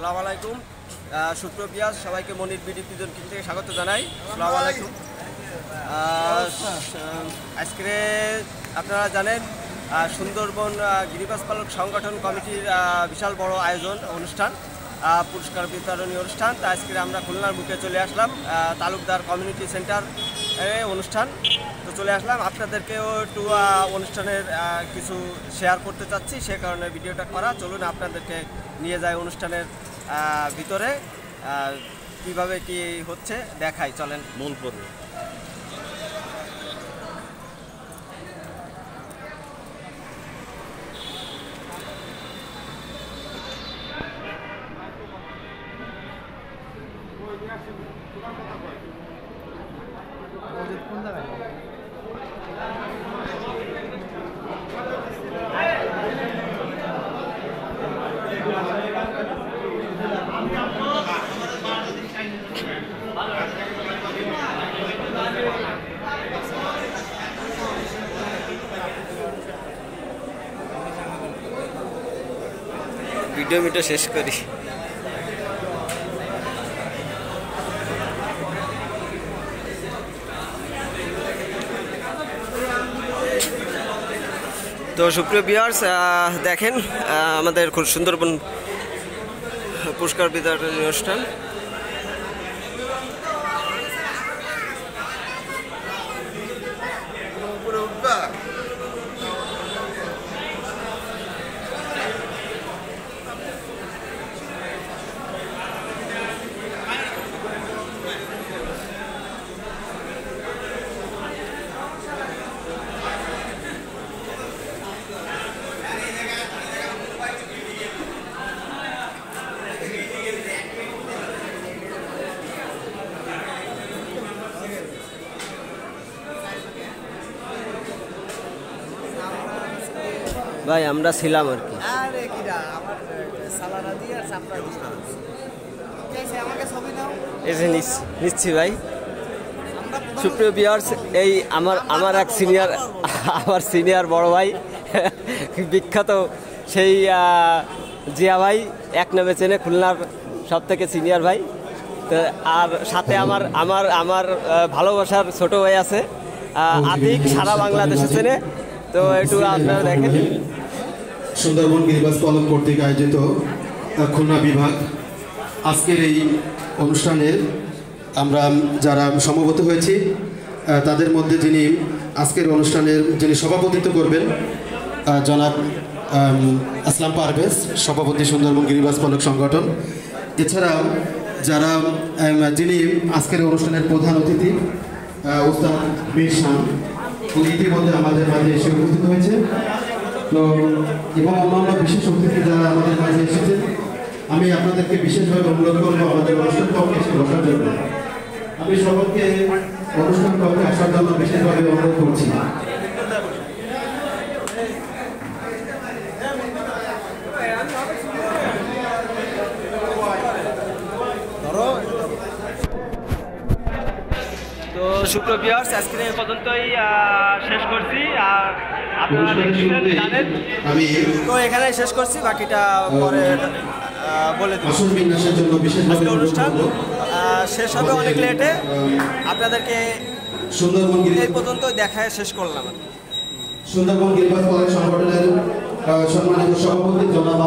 আসসালামু আলাইকুম সুপ্রিয় সবাইকে মনির বিডি পিজন কিং থেকে স্বাগত জানাই। আসসালামু আলাইকুম। আজকে আপনারা জানেন সুন্দরবন গিরিবাজ পালক সংগঠন কমিটির বিশাল বড় আয়োজন অনুষ্ঠান, পুরস্কার বিতরণী অনুষ্ঠান। তা আজকে আমরা খুলনার বুকে চলে আসলাম, তালুকদার কমিউনিটি সেন্টার অনুষ্ঠান। তো চলে আসলাম, আপনাদেরকেও একটু অনুষ্ঠানের কিছু শেয়ার করতে চাচ্ছি, সে কারণে ভিডিওটা করা। চলুন আপনাদেরকে নিয়ে যায় অনুষ্ঠানের ভিতরে, কিভাবে কি হচ্ছে দেখাই। চলেন মূল পর্বে। ভিডিও শেষ করি। তো সুপ্রিয় ভিউয়ার্স, দেখেন আমাদের খুব সুন্দরবন পুরস্কার বিতরণী অনুষ্ঠান। ভাই আমরা ছিলাম আর কি। নিচ্ছি ভাই। সুপ্রিয় ভিউয়ার্স, এই আমার এক সিনিয়র বড় ভাই, বিখ্যাত সেই জিয়া ভাই, এক নামে চেনে, খুলনার সব থেকে সিনিয়র ভাই। তো আর সাথে আমার ভালোবাসার ছোট ভাই আছে আতিক, সারা বাংলাদেশে চেনে। তো একটু আপনারা দেখেন। সুন্দরবন গিরিবাজ পালক কর্তৃক আয়োজিত খুলনা বিভাগ আজকের এই অনুষ্ঠানের আমরা যারা সমবেত হয়েছি, তাদের মধ্যে যিনি আজকের অনুষ্ঠানের সভাপতিত্ব করবেন জনাব আসলাম পারভেজ, সভাপতি সুন্দরবন গিরিবাজ পালক সংগঠন। এছাড়াও যিনি আজকের অনুষ্ঠানের প্রধান অতিথি উস্তাদ মীর শাহ, ইতিমধ্যে আমাদের মাঝে এসে উপস্থিত হয়েছে। তো এবং অন্যান্য বিশেষ অতিথি যারা আমাদের মাঝে এসেছেন, আমি আপনাদেরকে বিশেষভাবে অনুরোধ করবো আমাদের অনুষ্ঠান কক্ষে এসে বসার জন্য। আমি সকলকে অনুষ্ঠান কক্ষে আসার জন্য বিশেষভাবে অনুরোধ করছি। তো সুপ্রিয় ভিউয়ার্স, আজকে এই পর্যন্তই শেষ করছি। আর আপনারা জানেন, তো এখানে শেষ করছি, বাকিটা পরে বলে দিই। আজকে অনুষ্ঠান শেষ হবে অনেক লেটে, আপনাদেরকে এই পর্যন্ত দেখায় শেষ করলাম। সুন্দরবন গিরিবাজ পালক সংগঠনের সম্মানিত সভাপতি জনাব